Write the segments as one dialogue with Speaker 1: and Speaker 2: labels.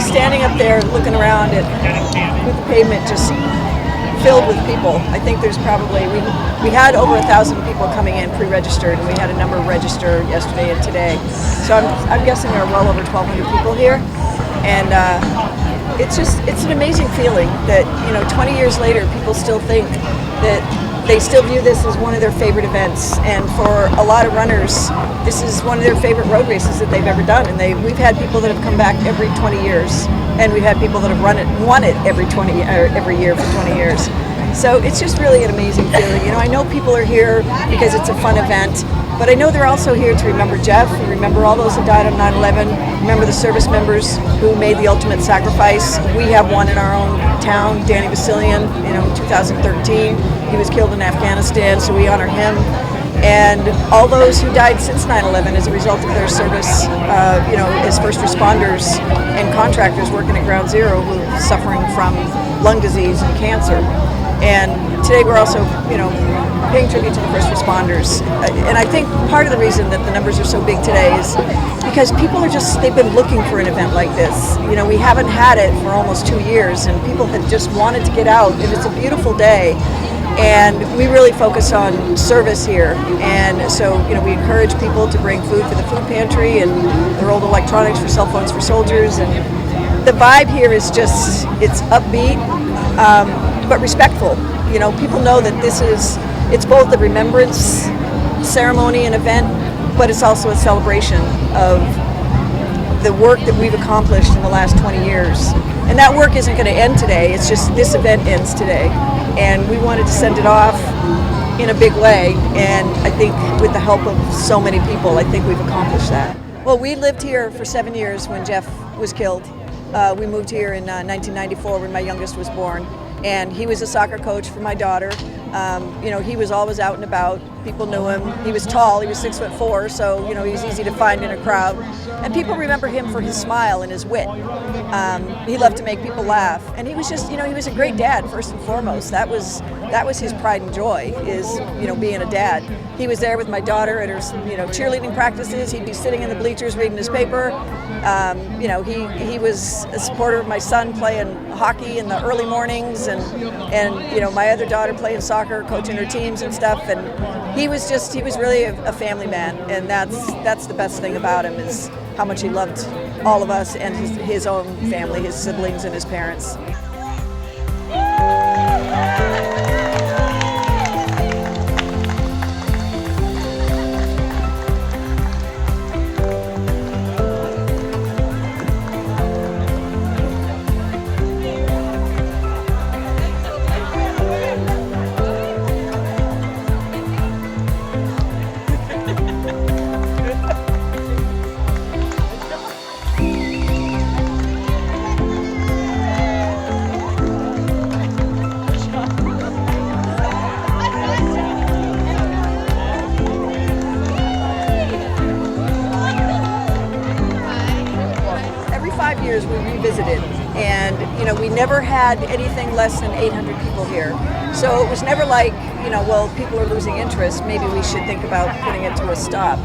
Speaker 1: standing up there looking around at with the pavement just filled with people. I think there's probably, we had over 1,000 people coming in pre-registered, and we had a number register yesterday and today. So I'm guessing there are well over 1,200 people here. And it's an amazing feeling that, 20 years later, people still think that they still view this as one of their favorite events. And for a lot of runners, this is one of their favorite road races that they've ever done. And we've had people that have come back every 20 years. And we've had people that have won it every year for 20 years. So it's just really an amazing feeling. I know people are here because it's a fun event, but I know they're also here to remember Jeff and remember all those that died on 9/11, remember the service members who made the ultimate sacrifice. We have one in our own town, Danny Vasilian, in 2013. He was killed in Afghanistan, so we honor him. And all those who died since 9/11 as a result of their service, as first responders and contractors working at Ground Zero who are suffering from lung disease and cancer. And today we're also, paying tribute to the first responders. And I think part of the reason that the numbers are so big today is because people they've been looking for an event like this. We haven't had it for almost 2 years, and people have just wanted to get out, and it's a beautiful day. And we really focus on service here. And so, we encourage people to bring food for the food pantry and their old electronics for cell phones for soldiers. And the vibe here is just, it's upbeat, but respectful. People know that it's both a remembrance ceremony and event, but it's also a celebration of the work that we've accomplished in the last 20 years. And that work isn't going to end today. It's just this event ends today. And we wanted to send it off in a big way. And I think with the help of so many people, I think we've accomplished that. Well, we lived here for 7 years when Jeff was killed. We moved here in 1994 when my youngest was born. And he was a soccer coach for my daughter. He was always out and about. People knew him. He was tall. He was 6'4", so he was easy to find in a crowd. And people remember him for his smile and his wit. He loved to make people laugh, and he was just, he was a great dad first and foremost. That was his pride and joy, is being a dad. He was there with my daughter at her cheerleading practices. He'd be sitting in the bleachers reading his paper. He was a supporter of my son playing hockey in the early mornings, and my other daughter playing soccer, coaching her teams and stuff. And he was really a family man, and that's the best thing about him, is how much he loved all of us and his own family, his siblings and his parents. Years we revisited, and we never had anything less than 800 people here, so it was never like people are losing interest, maybe we should think about putting it to a stop.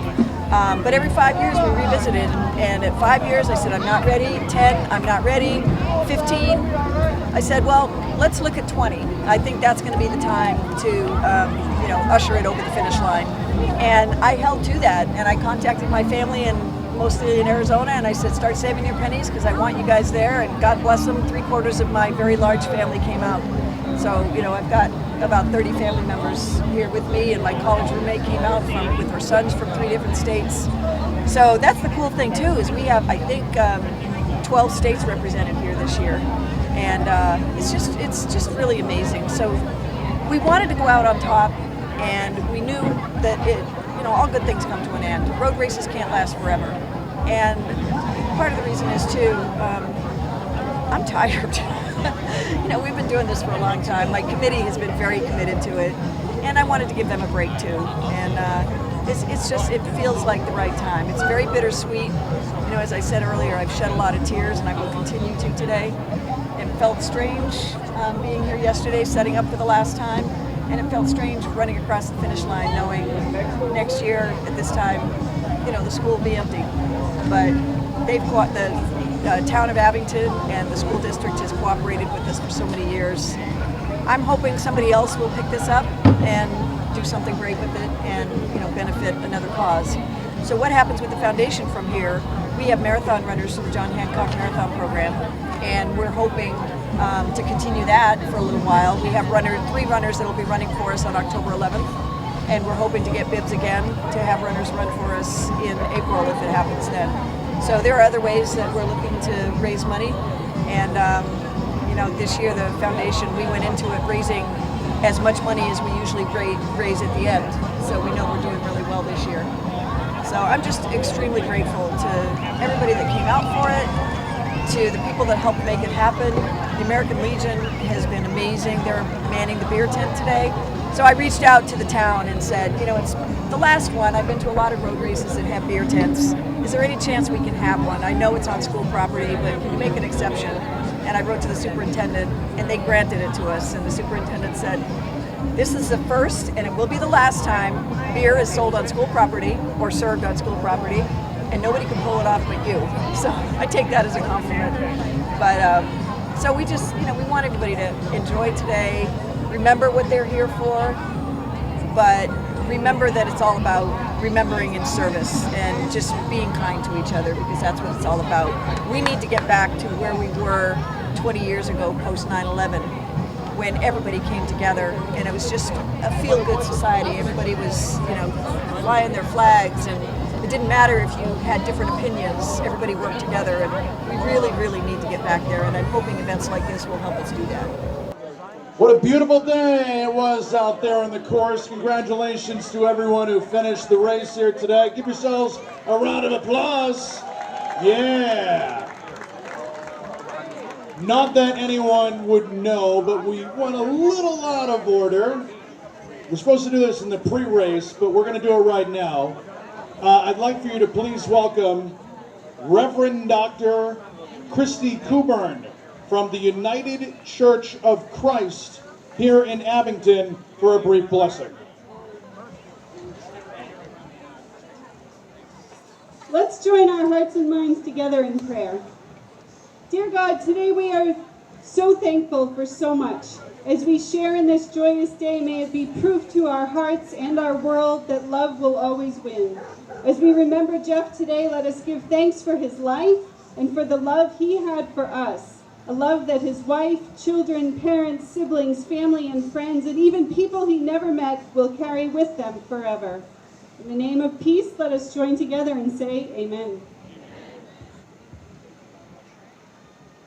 Speaker 1: But every 5 years we revisited, and at 5 years I said, I'm not ready. 10, I'm not ready. 15, I said, well, let's look at 20. I think that's going to be the time to usher it over the finish line. And I held to that, and I contacted my family and mostly in Arizona, and I said, start saving your pennies because I want you guys there, and God bless them, 3/4 of my very large family came out. So, I've got about 30 family members here with me, and my college roommate came out with her sons from 3 different states. So that's the cool thing too, is we have, I think, 12 states represented here this year. And it's just really amazing. So we wanted to go out on top, and we knew that all good things come to an end. Road races can't last forever. And part of the reason is too, I'm tired. We've been doing this for a long time. My committee has been very committed to it, and I wanted to give them a break too. And it feels like the right time. It's very bittersweet. As I said earlier, I've shed a lot of tears, and I will continue to today. It felt strange being here yesterday, setting up for the last time. And it felt strange running across the finish line knowing next year at this time, the school will be empty. But town of Abington and the school district has cooperated with us for so many years. I'm hoping somebody else will pick this up and do something great with it and benefit another cause. So what happens with the foundation from here? We have marathon runners from the John Hancock Marathon Program, and we're hoping to continue that for a little while. We have 3 runners that will be running for us on October 11th, and we're hoping to get bibs again to have runners run for us in April if it happens then. So there are other ways that we're looking to raise money, and this year the foundation, we went into it raising as much money as we usually raise at the end. So we know we're doing really well this year. So I'm just extremely grateful to everybody that came out for it, to the people that helped make it happen. The American Legion has been amazing. They're manning the beer tent today. So I reached out to the town and said, it's the last one. I've been to a lot of road races that have beer tents. Is there any chance we can have one? I know it's on school property, but can you make an exception? And I wrote to the superintendent, and they granted it to us. And the superintendent said, this is the first, and it will be the last time beer is sold on school property or served on school property, and nobody can pull it off but you. So I take that as a compliment. But so we just, we want everybody to enjoy today, remember what they're here for, but remember that it's all about remembering in service and just being kind to each other, because that's what it's all about. We need to get back to where we were 20 years ago, post 9/11, when everybody came together and it was just a feel-good society. Everybody was, flying their flags, and it didn't matter if you had different opinions. Everybody worked together, and we really, really need to get back there, and I'm hoping events like this will help us do that.
Speaker 2: What a beautiful day it was out there on the course. Congratulations to everyone who finished the race here today. Give yourselves a round of applause. Yeah. Not that anyone would know, but we went a little out of order. We're supposed to do this in the pre-race, but we're going to do it right now. I'd like for you to please welcome Reverend Dr. Christy Coburn from the United Church of Christ here in Abington for a brief blessing.
Speaker 3: Let's join our hearts and minds together in prayer. Dear God, today we are so thankful for so much. As we share in this joyous day, may it be proof to our hearts and our world that love will always win. As we remember Jeff today, let us give thanks for his life and for the love he had for us. A love that his wife, children, parents, siblings, family, and friends, and even people he never met will carry with them forever. In the name of peace, let us join together and say amen.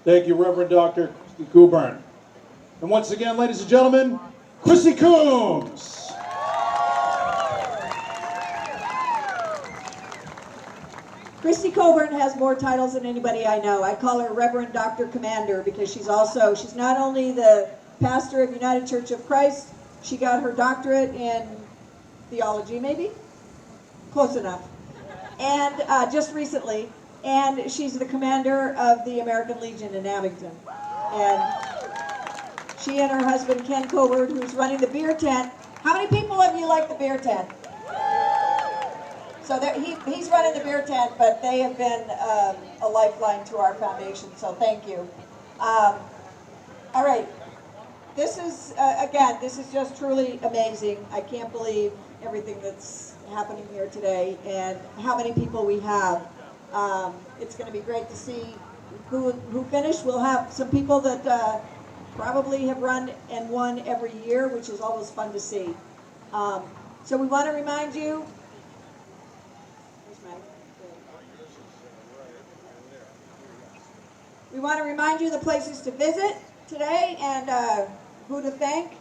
Speaker 2: Thank you, Reverend Dr. Christy Coburn. And once again, ladies and gentlemen, Christy Coombs.
Speaker 4: Christy Coburn has more titles than anybody I know. I call her Reverend Dr. Commander because she's not only the pastor of United Church of Christ, she got her doctorate in theology, maybe? Close enough. And just recently, and she's the commander of the American Legion in Abington. And she and her husband, Ken Coburn, who's running the beer tent. How many people of you like the beer tent? So he's running the beer tent, but they have been a lifeline to our foundation, so thank you. All right, this is, again, this is just truly amazing. I can't believe everything that's happening here today and how many people we have. It's going to be great to see who finished. We'll have some people that probably have run and won every year, which is always fun to see. So we want to remind you, the places to visit today and who to thank.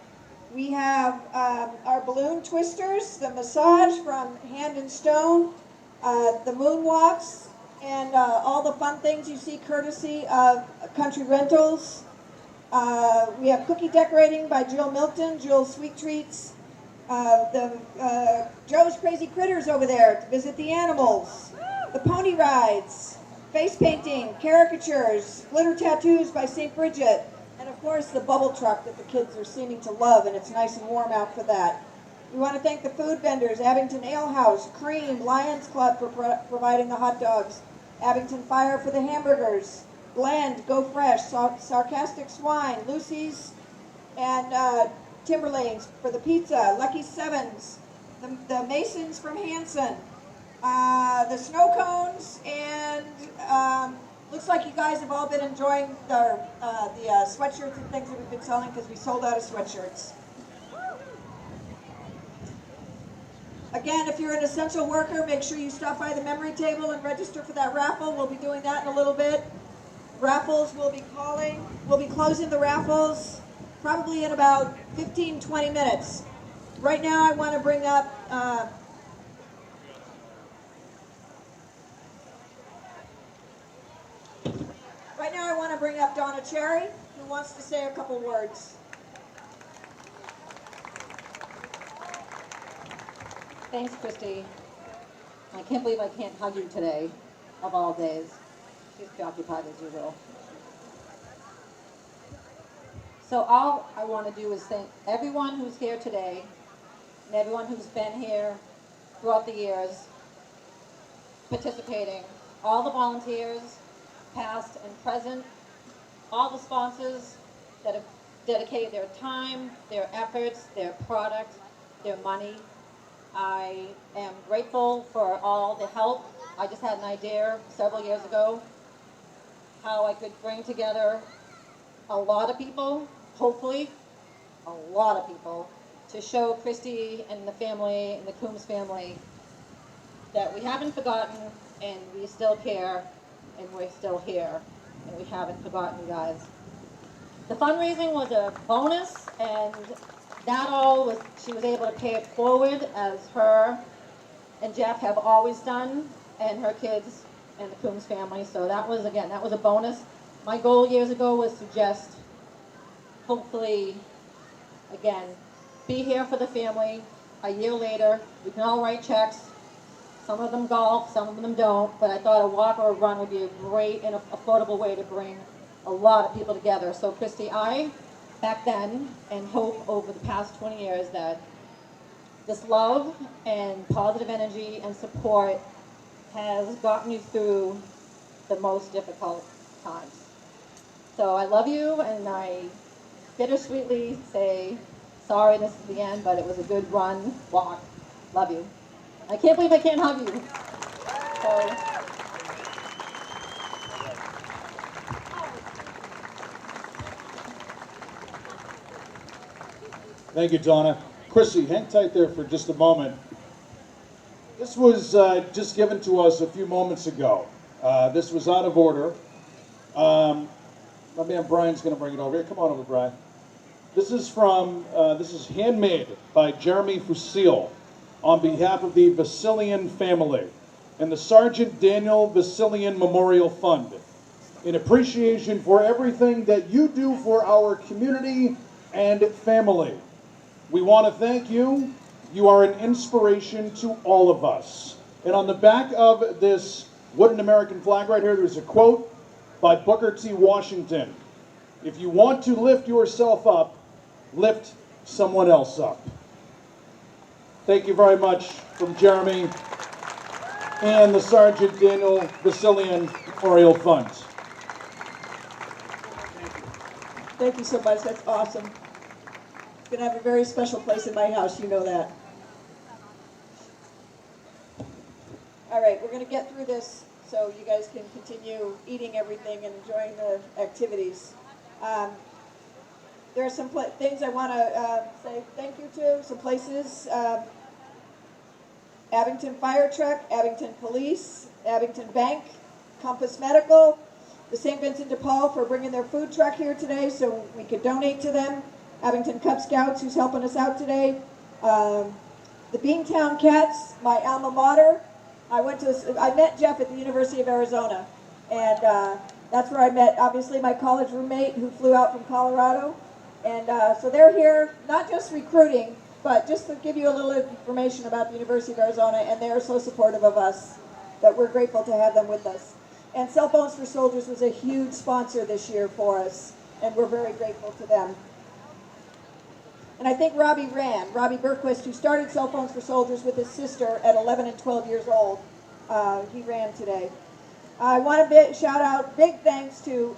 Speaker 4: We have our balloon twisters, the massage from Hand and Stone, the moonwalks, and all the fun things you see courtesy of Country Rentals. We have cookie decorating by Jill Milton, Jill's Sweet Treats. Joe's Crazy Critters over there to visit the animals. The pony rides, face painting, caricatures, glitter tattoos by St. Bridget, and of course the bubble truck that the kids are seeming to love, and it's nice and warm out for that. We want to thank the food vendors, Abington Ale House, Cream, Lions Club for providing the hot dogs, Abington Fire for the hamburgers, Bland, Go Fresh, Sarcastic Swine, Lucy's, and Timberlane's for the pizza, Lucky Sevens, the Masons from Hanson, the snow cones, and looks like you guys have all been enjoying the sweatshirts and things that we've been selling because we sold out of sweatshirts. Again, if you're an essential worker, make sure you stop by the memory table and register for that raffle. We'll be doing that in a little bit. Raffles we'll be closing the raffles probably in about 15-20 minutes. Right now I want to bring up Donna Cherry, who wants to say a couple words.
Speaker 5: Thanks, Christy. I can't believe I can't hug you today, of all days. She's preoccupied as usual. So all I want to do is thank everyone who's here today, and everyone who's been here throughout the years, participating, all the volunteers, past and present, all the sponsors that have dedicated their time, their efforts, their product, their money. I am grateful for all the help. I just had an idea several years ago how I could bring together a lot of people, hopefully a lot of people, to show Christy and the family and the Coombs family that we haven't forgotten and we still care and we're still here and we haven't forgotten you guys. The fundraising was a bonus, and that all was, she was able to pay it forward as her and Jeff have always done, and her kids and the Coombs family. So that was, again, that was a bonus. My goal years ago was to just hopefully, again, be here for the family. A year later, we can all write checks. Some of them golf, some of them don't, but I thought a walk or a run would be a great and affordable way to bring a lot of people together. So Christy, I, back then, and hope over the past 20 years that this love and positive energy and support has gotten you through the most difficult times. So I love you, and I bittersweetly say sorry this is the end, but it was a good run, walk. Love you. I can't believe I can't hug you. So,
Speaker 2: Thank you, Donna. Chrissy, hang tight there for just a moment. This was just given to us a few moments ago. This was out of order. My man Brian's going to bring it over here. Come on over, Brian. This is handmade by Jeremy Fusil on behalf of the Vasilian family and the Sergeant Daniel Vasilian Memorial Fund in appreciation for everything that you do for our community and family. We want to thank you. You are an inspiration to all of us. And on the back of this wooden American flag right here, there's a quote by Booker T. Washington. If you want to lift yourself up, lift someone else up. Thank you very much from Jeremy and the Sergeant Daniel Vasilian Memorial Fund.
Speaker 4: Thank you so much. That's awesome. It's going to have a very special place in my house. You know that. All right, we're going to get through this so you guys can continue eating everything and enjoying the activities. There are some things I want to say thank you to. Some places. Abington Fire Truck, Abington Police, Abington Bank, Compass Medical, the St. Vincent de Paul for bringing their food truck here today so we could donate to them, Abington Cub Scouts who's helping us out today, the Beantown Cats, my alma mater. I met Jeff at the University of Arizona, and that's where I met, obviously, my college roommate who flew out from Colorado. And so they're here, not just recruiting, but just to give you a little information about the University of Arizona, and they are so supportive of us that we're grateful to have them with us. And Cell Phones for Soldiers was a huge sponsor this year for us, and we're very grateful to them. And I think Robbie Berquist, who started Cell Phones for Soldiers with his sister at 11 and 12 years old, he ran today. I want to shout out big thanks to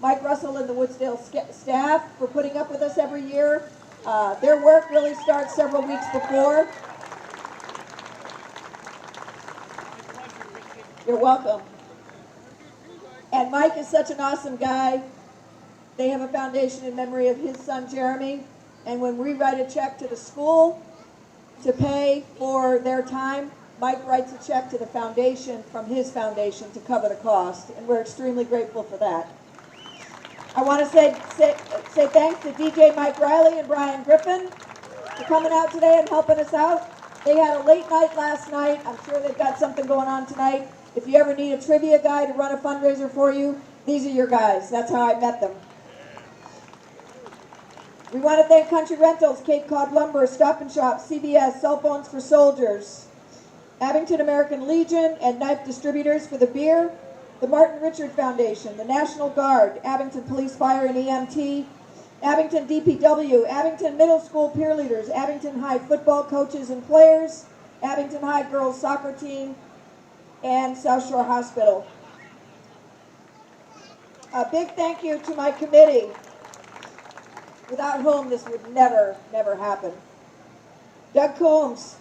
Speaker 4: Mike Russell and the Woodsdale staff for putting up with us every year. Their work really starts several weeks before. You're welcome. And Mike is such an awesome guy. They have a foundation in memory of his son Jeremy. And when we write a check to the school to pay for their time, Mike writes a check to the foundation from his foundation to cover the cost. And we're extremely grateful for that. I want to say thanks to DJ Mike Riley and Brian Griffin for coming out today and helping us out. They had a late night last night. I'm sure they've got something going on tonight. If you ever need a trivia guy to run a fundraiser for you, these are your guys. That's how I met them. We want to thank Country Rentals, Cape Cod Lumber, Stop and Shop, CBS, Cell Phones for Soldiers, Abington American Legion, and Knife Distributors for the beer, the Martin Richard Foundation, the National Guard, Abington Police Fire and EMT, Abington DPW, Abington Middle School peer leaders, Abington High football coaches and players, Abington High girls soccer team, and South Shore Hospital. A big thank you to my committee, without whom this would never happen. Doug Coombs,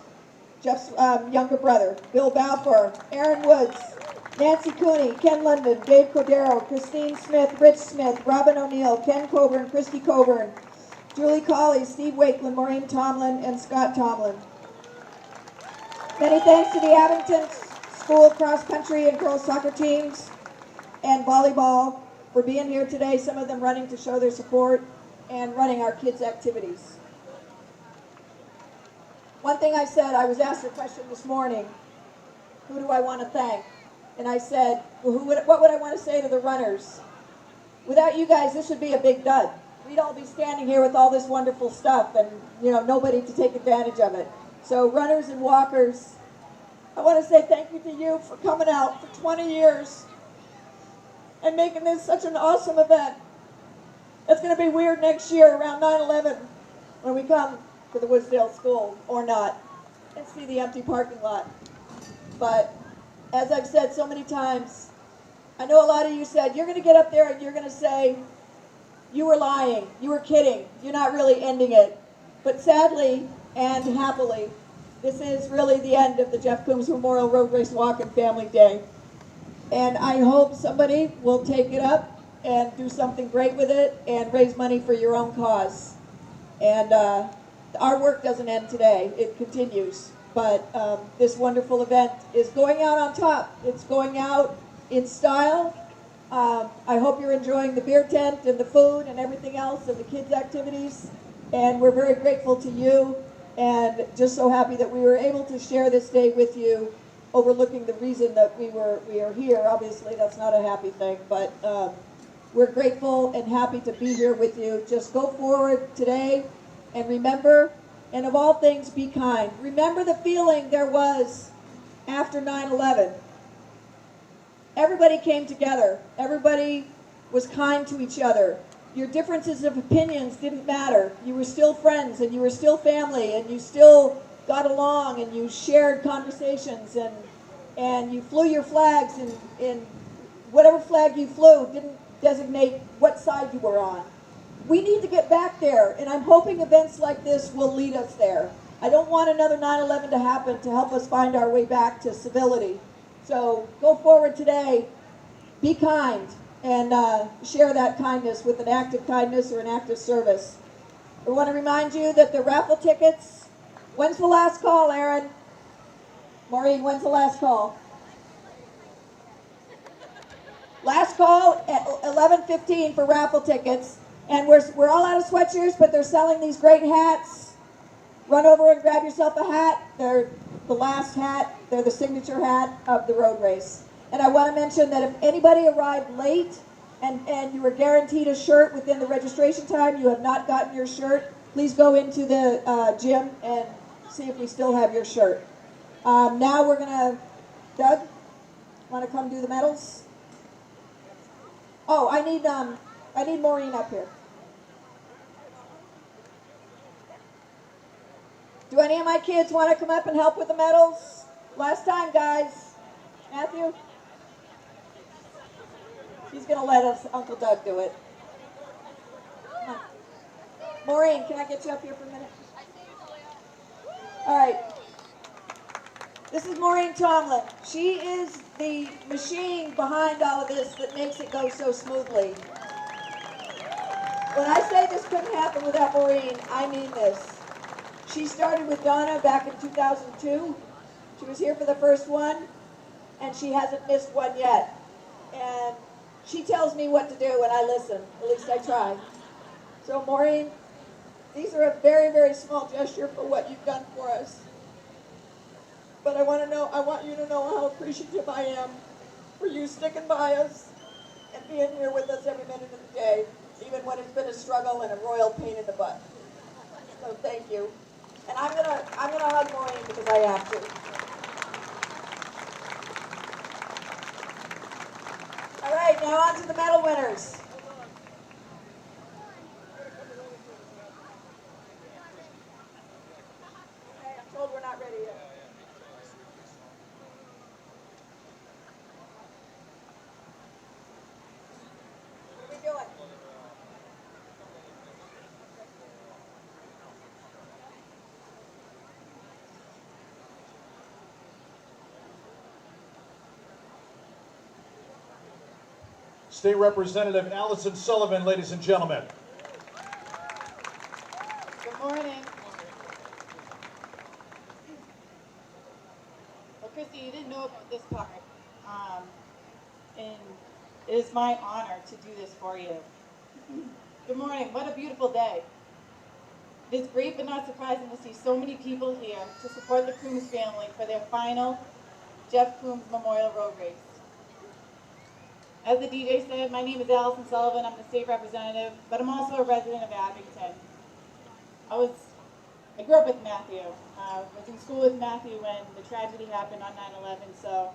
Speaker 4: Jeff's younger brother, Bill Balfour, Aaron Woods, Nancy Cooney, Ken London, Dave Cordero, Christine Smith, Rich Smith, Robin O'Neill, Ken Coburn, Christy Coburn, Julie Colley, Steve Wakeland, Maureen Tomlin, and Scott Tomlin. Many thanks to the Abington School cross country and girls soccer teams and volleyball for being here today, some of them running to show their support and running our kids' activities. One thing I said, I was asked a question this morning, who do I want to thank? And I said, well, what would I want to say to the runners? Without you guys, this would be a big dud. We'd all be standing here with all this wonderful stuff and, nobody to take advantage of it. So runners and walkers, I want to say thank you to you for coming out for 20 years and making this such an awesome event. It's going to be weird next year around 9/11 when we come to the Woodsdale School, or not, and see the empty parking lot. But as I've said so many times, I know a lot of you said, you're going to get up there and you're going to say, you were lying, you were kidding, you're not really ending it. But sadly and happily, this is really the end of the Jeff Coombs Memorial Road Race Walk and Family Day. And I hope somebody will take it up and do something great with it and raise money for your own cause. And our work doesn't end today, it continues. But this wonderful event is going out on top. It's going out in style. I hope you're enjoying the beer tent and the food and everything else and the kids' activities. And we're very grateful to you and just so happy that we were able to share this day with you, overlooking the reason that we are here. Obviously, that's not a happy thing, but we're grateful and happy to be here with you. Just go forward today and remember, and of all things, be kind. Remember the feeling there was after 9/11. Everybody came together. Everybody was kind to each other. Your differences of opinions didn't matter. You were still friends, and you were still family, and you still got along, and you shared conversations, and you flew your flags, and whatever flag you flew didn't designate what side you were on. We need to get back there, and I'm hoping events like this will lead us there. I don't want another 9/11 to happen to help us find our way back to civility. So go forward today, be kind, and share that kindness with an act of kindness or an act of service. I want to remind you that the raffle tickets, when's the last call, Aaron? Maureen, when's the last call? Last call at 11:15 for raffle tickets. And we're all out of sweatshirts, but they're selling these great hats. Run over and grab yourself a hat. They're the last hat. They're the signature hat of the road race. And I want to mention that if anybody arrived late and you were guaranteed a shirt within the registration time, you have not gotten your shirt, please go into the gym and see if we still have your shirt. Now we're going to, Doug, want to come do the medals? Oh, I need Maureen up here. Do any of my kids want to come up and help with the medals? Last time, guys. Matthew? She's going to let us, Uncle Doug, do it. Come on. Maureen, can I get you up here for a minute? All right. This is Maureen Chandler. She is the machine behind all of this that makes it go so smoothly. When I say this couldn't happen without Maureen, I mean this. She started with Donna back in 2002. She was here for the first one, and she hasn't missed one yet. And she tells me what to do, and I listen. At least I try. So Maureen, these are a very, very small gesture for what you've done for us. But I want you to know how appreciative I am for you sticking by us and being here with us every minute of the day, even when it's been a struggle and a royal pain in the butt. So thank you. And I'm gonna hug Maureen because I have to. All right, now on to the medal winners. Okay, I'm told we're not ready yet. What are we doing?
Speaker 2: State Representative Allison Sullivan, ladies and gentlemen.
Speaker 6: Good morning. Well, Christy, you didn't know about this part, and it is my honor to do this for you. Good morning. What a beautiful day. It is great but not surprising to see so many people here to support the Coombs family for their final Jeff Coombs Memorial Road Race. As the DJ said, my name is Allison Sullivan. I'm the state representative, but I'm also a resident of Abington. I grew up with Matthew. I was in school with Matthew when the tragedy happened on 9/11, so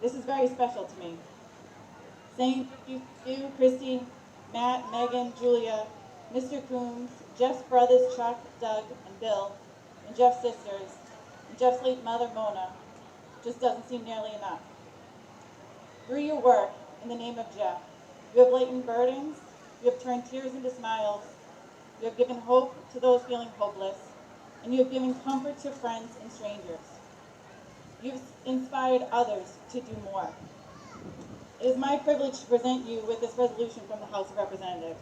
Speaker 6: this is very special to me. Saying thank you to Christy, Matt, Megan, Julia, Mr. Coombs, Jeff's brothers Chuck, Doug, and Bill, and Jeff's sisters, and Jeff's late mother Mona, just doesn't seem nearly enough. Through your work, in the name of Jeff, you have lightened burdens, you have turned tears into smiles, you have given hope to those feeling hopeless, and you have given comfort to friends and strangers. You've inspired others to do more. It is my privilege to present you with this resolution from the House of Representatives.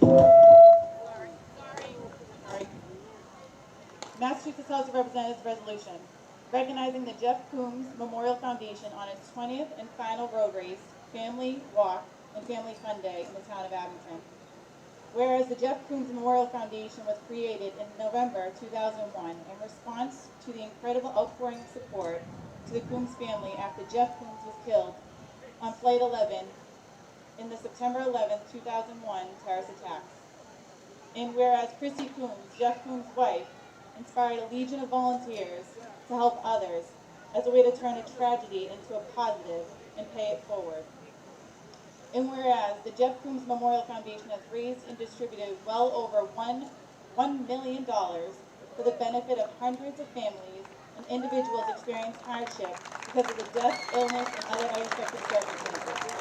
Speaker 6: Sorry. Massachusetts House of Representatives resolution, recognizing the Jeff Coombs Memorial Foundation on its 20th and final road race, family walk, and family fun day in the town of Abington. Whereas the Jeff Coombs Memorial Foundation was created in November 2001 in response to the incredible outpouring of support to the Coombs family after Jeff Coombs was killed on Flight 11 in the September 11, 2001 terrorist attacks. And whereas Christy Coombs, Jeff Coombs' wife, inspired a legion of volunteers to help others as a way to turn a tragedy into a positive and pay it forward. And whereas the Jeff Coombs Memorial Foundation has raised and distributed well over $1 million for the benefit of hundreds of families and individuals experiencing hardship because of the death, illness, and other unexpected circumstances.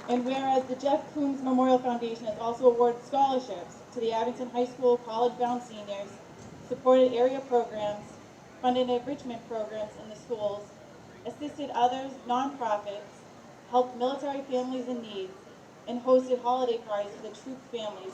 Speaker 6: And whereas the Jeff Coombs Memorial Foundation has also awarded scholarships to the Abington High School college-bound seniors, supported area programs, funded enrichment programs in the schools, assisted others, nonprofits, helped military families in need, and hosted holiday parties for the troop families.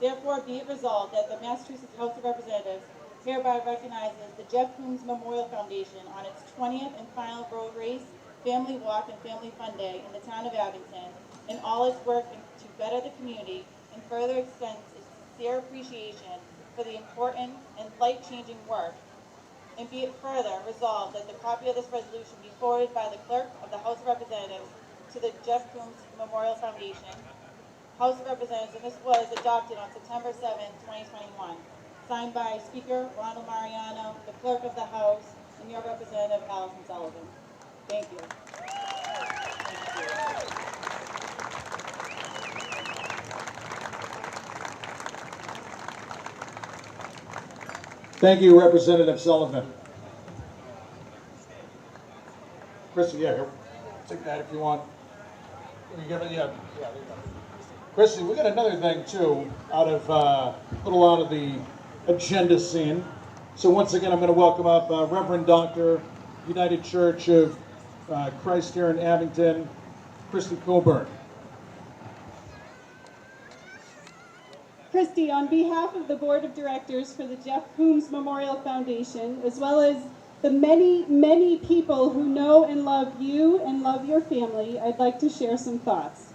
Speaker 6: Therefore, be it resolved that the Massachusetts House of Representatives hereby recognizes the Jeff Coombs Memorial Foundation on its 20th and final road race, family walk, and family fun day in the town of Abington, and all its work to better the community, and further extends its sincere appreciation for the important and life-changing work. And be it further resolved that the copy of this resolution be forwarded by the Clerk of the House of Representatives to the Jeff Coombs Memorial Foundation, House of Representatives, and this was adopted on September 7, 2021. Signed by Speaker Ronald Mariano, the Clerk of the House, and your Representative Allison Sullivan. Thank you.
Speaker 2: Thank you, Representative Sullivan. Christy, yeah, here. Take that if you want. You give it, yeah, there you go. Christy, we got another thing too, little out of the agenda scene. So once again, I'm going to welcome up Reverend Dr. United Church of Christ here in Abington, Christy Coburn.
Speaker 3: Christy, on behalf of the Board of Directors for the Jeff Coombs Memorial Foundation, as well as the many, many people who know and love you and love your family, I'd like to share some thoughts.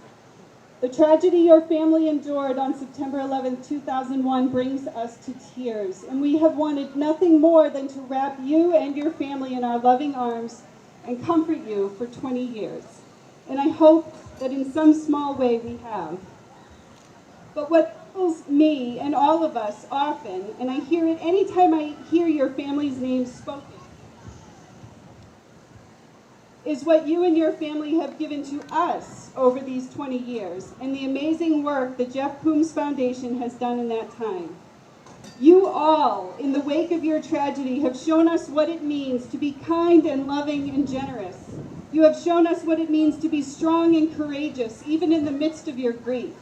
Speaker 3: The tragedy your family endured on September 11, 2001 brings us to tears, and we have wanted nothing more than to wrap you and your family in our loving arms and comfort you for 20 years. And I hope that in some small way we have. But what troubles me and all of us often, and I hear it anytime I hear your family's name spoken, is what you and your family have given to us over these 20 years and the amazing work the Jeff Coombs Foundation has done in that time. You all, in the wake of your tragedy, have shown us what it means to be kind and loving and generous. You have shown us what it means to be strong and courageous, even in the midst of your grief.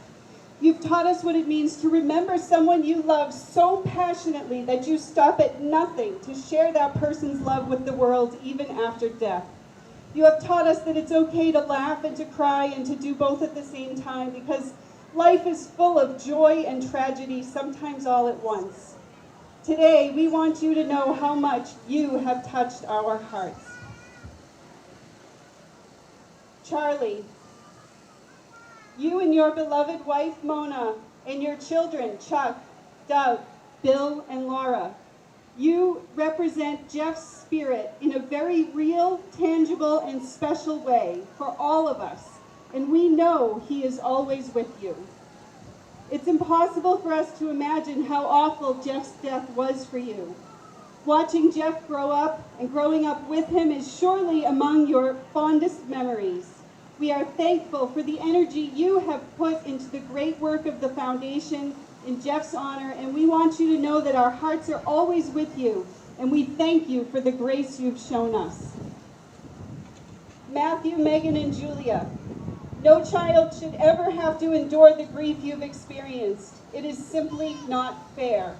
Speaker 3: You've taught us what it means to remember someone you love so passionately that you stop at nothing to share that person's love with the world, even after death. You have taught us that it's okay to laugh and to cry and to do both at the same time, because life is full of joy and tragedy, sometimes all at once. Today, we want you to know how much you have touched our hearts. Charlie, you and your beloved wife, Mona, and your children, Chuck, Doug, Bill, and Laura, you represent Jeff's spirit in a very real, tangible, and special way for all of us, and we know he is always with you. It's impossible for us to imagine how awful Jeff's death was for you. Watching Jeff grow up and growing up with him is surely among your fondest memories. We are thankful for the energy you have put into the great work of the foundation in Jeff's honor, and we want you to know that our hearts are always with you, and we thank you for the grace you've shown us. Matthew, Megan, and Julia, no child should ever have to endure the grief you've experienced. It is simply not fair.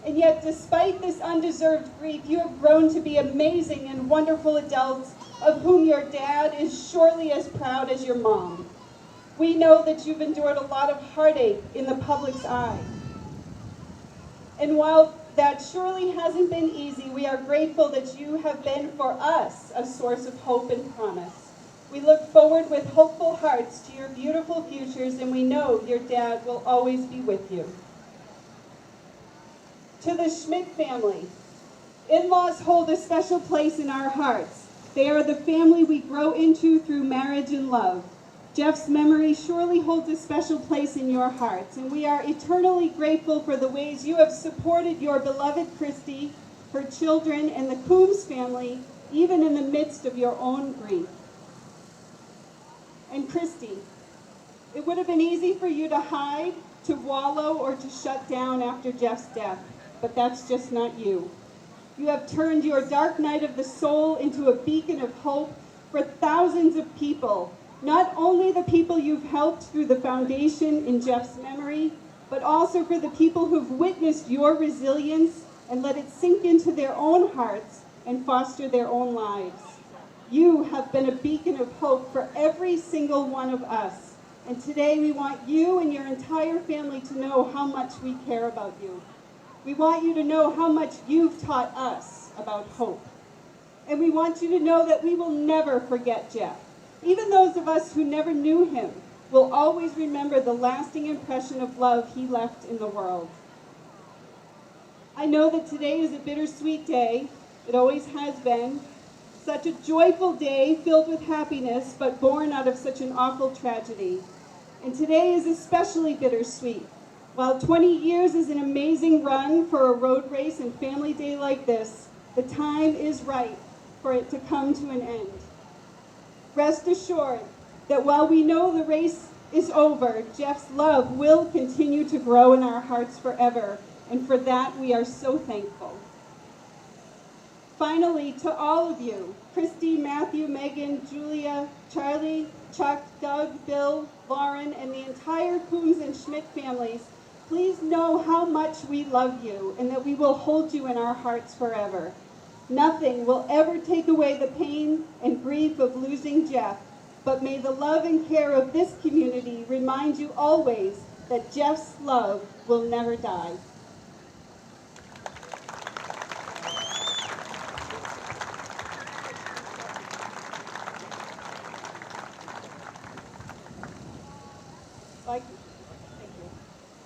Speaker 3: And yet, despite this undeserved grief, you have grown to be amazing and wonderful adults of whom your dad is surely as proud as your mom. We know that you've endured a lot of heartache in the public's eye. And while that surely hasn't been easy, we are grateful that you have been for us a source of hope and promise. We look forward with hopeful hearts to your beautiful futures, and we know your dad will always be with you. To the Schmidt family, in-laws hold a special place in our hearts. They are the family we grow into through marriage and love. Jeff's memory surely holds a special place in your hearts, and we are eternally grateful for the ways you have supported your beloved Christy, her children, and the Coombs family, even in the midst of your own grief. And Christy, it would have been easy for you to hide, to wallow, or to shut down after Jeff's death, but that's just not you. You have turned your dark night of the soul into a beacon of hope for thousands of people, not only the people you've helped through the foundation in Jeff's memory, but also for the people who've witnessed your resilience and let it sink into their own hearts and foster their own lives. You have been a beacon of hope for every single one of us. And today we want you and your entire family to know how much we care about you. We want you to know how much you've taught us about hope. And we want you to know that we will never forget Jeff. Even those of us who never knew him will always remember the lasting impression of love he left in the world. I know that today is a bittersweet day. It always has been. Such a joyful day filled with happiness, but born out of such an awful tragedy. And today is especially bittersweet. While 20 years is an amazing run for a road race and family day like this, the time is right for it to come to an end. Rest assured that while we know the race is over, Jeff's love will continue to grow in our hearts forever, and for that we are so thankful. Finally, to all of you, Christy, Matthew, Megan, Julia, Charlie, Chuck, Doug, Bill, Lauren, and the entire Coombs and Schmidt families, please know how much we love you and that we will hold you in our hearts forever. Nothing will ever take away the pain and grief of losing Jeff, but may the love and care of this community remind you always that Jeff's love will never die.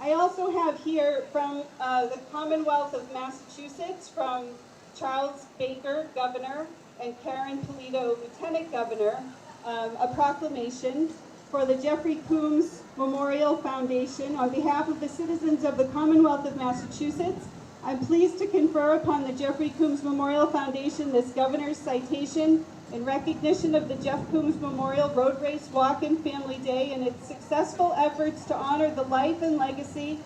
Speaker 3: I also have here from the Commonwealth of Massachusetts, from Charles Baker, Governor, and Karen Polito, Lieutenant Governor, a proclamation for the Jeffrey Coombs Memorial Foundation. On behalf of the citizens of the Commonwealth of Massachusetts, I'm pleased to confer upon the Jeffrey Coombs Memorial Foundation this Governor's citation in recognition of the Jeff Coombs Memorial Road Race Walk-in Family Day and its successful efforts to honor the life and legacy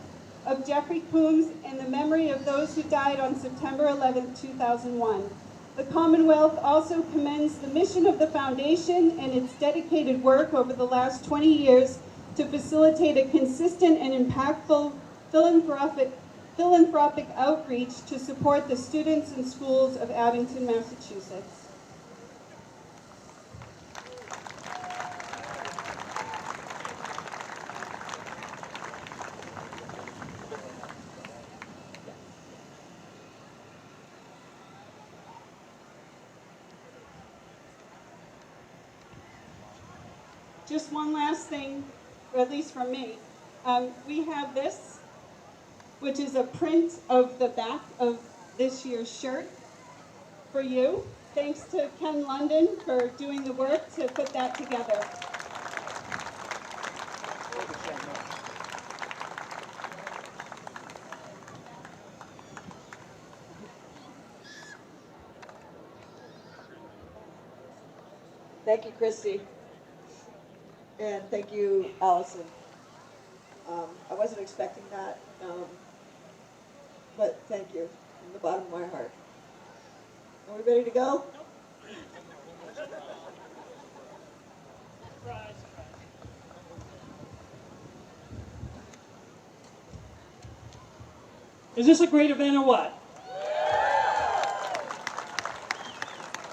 Speaker 3: of Jeffrey Coombs and the memory of those who died on September 11, 2001. The Commonwealth also commends the mission of the Foundation and its dedicated work over the last 20 years to facilitate a consistent and impactful philanthropic outreach to support the students and schools of Abington, Massachusetts. Just one last thing, or at least from me. We have this, which is a print of the back of this year's shirt for you. Thanks to Ken London for doing the work to put that together.
Speaker 1: Thank you, Christy. And thank you, Allison. I wasn't expecting that, but thank you from the bottom of my heart. Are we ready to go?
Speaker 7: Is this a great event or what?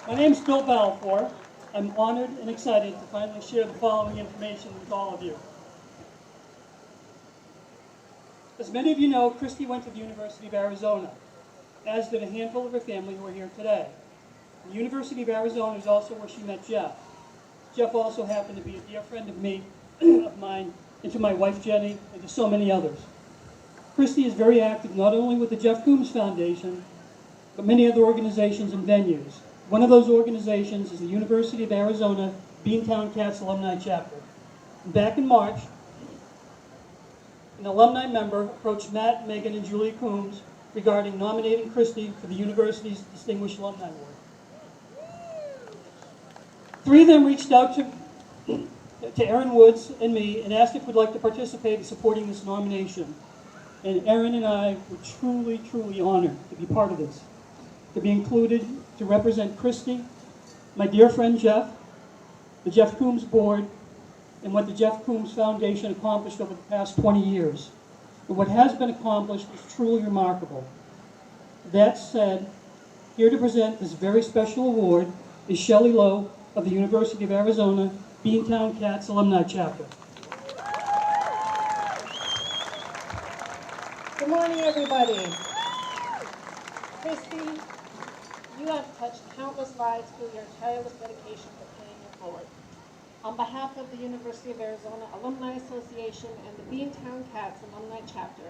Speaker 7: My name's Bill Balfour. I'm honored and excited to finally share the following information with all of you. As many of you know, Christy went to the University of Arizona, as did a handful of her family who are here today. The University of Arizona is also where she met Jeff. Jeff also happened to be a dear friend of mine, and to my wife Jenny, and to so many others. Christy is very active not only with the Jeff Coombs Foundation, but many other organizations and venues. One of those organizations is the University of Arizona Beantown Cats Alumni Chapter. And back in March, an alumni member approached Matt, Megan, and Julia Coombs regarding nominating Christy for the university's Distinguished Alumni Award. Three of them reached out to Aaron Woods and me and asked if we'd like to participate in supporting this nomination. And Aaron and I were truly, truly honored to be part of this, to be included, to represent Christy, my dear friend Jeff, the Jeff Coombs Board, and what the Jeff Coombs Foundation accomplished over the past 20 years. And what has been accomplished is truly remarkable. That said, here to present this very special award is Shelley Lowe of the University of Arizona Beantown Cats Alumni Chapter.
Speaker 8: Good morning, everybody. Christy, you have touched countless lives through your tireless dedication to paying it forward. On behalf of the University of Arizona Alumni Association and the Beantown Cats Alumni Chapter,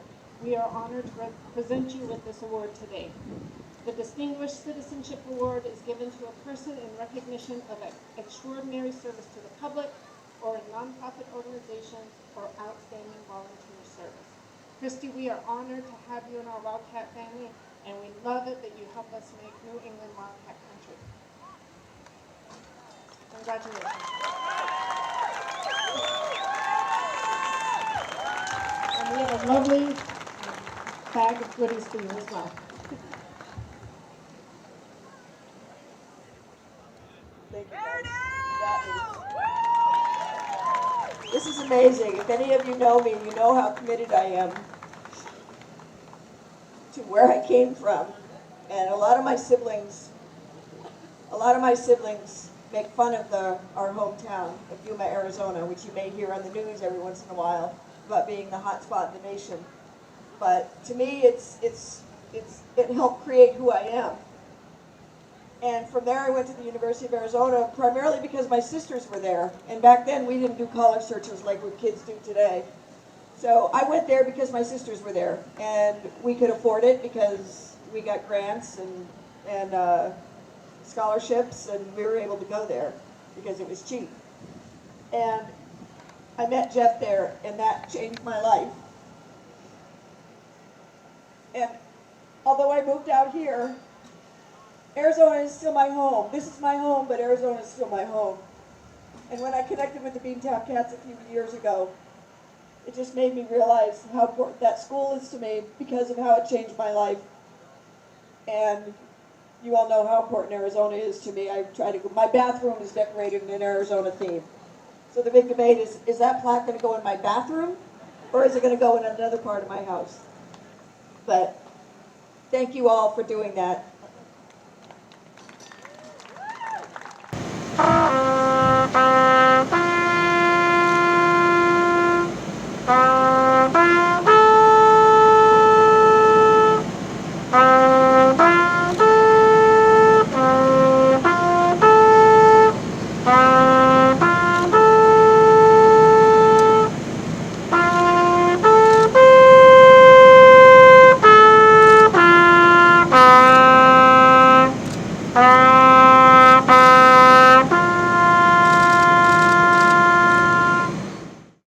Speaker 8: we are honored to present you with this award today. The Distinguished Citizenship Award is given to a person in recognition of extraordinary service to the public or a nonprofit organization or outstanding volunteer service. Christy, we are honored to have you in our Wildcat family, and we love it that you help us make New England Wildcat country. Congratulations. And we have a lovely bag of goodies for you as well.
Speaker 4: Thank you, guys. This is amazing. If any of you know me, you know how committed I am to where I came from. And a lot of my siblings make fun of our hometown of Yuma, Arizona, which you may hear on the news every once in a while about being the hot spot in the nation. But to me, it helped create who I am. And from there, I went to the University of Arizona primarily because my sisters were there. And back then, we didn't do college searches like what kids do today. So I went there because my sisters were there, and we could afford it because we got grants and scholarships, and we were able to go there because it was cheap. And I met Jeff there, and that changed my life. And although I moved out here, Arizona is still my home. This is my home, but Arizona is still my home. And when I connected with the Beantown Cats a few years ago, it just made me realize how important that school is to me because of how it changed my life. And you all know how important Arizona is to me. I try to go, my bathroom is decorated in an Arizona theme. So the big debate is that plaque going to go in my bathroom, or is it going to go in another part of my house? But thank you all for doing that.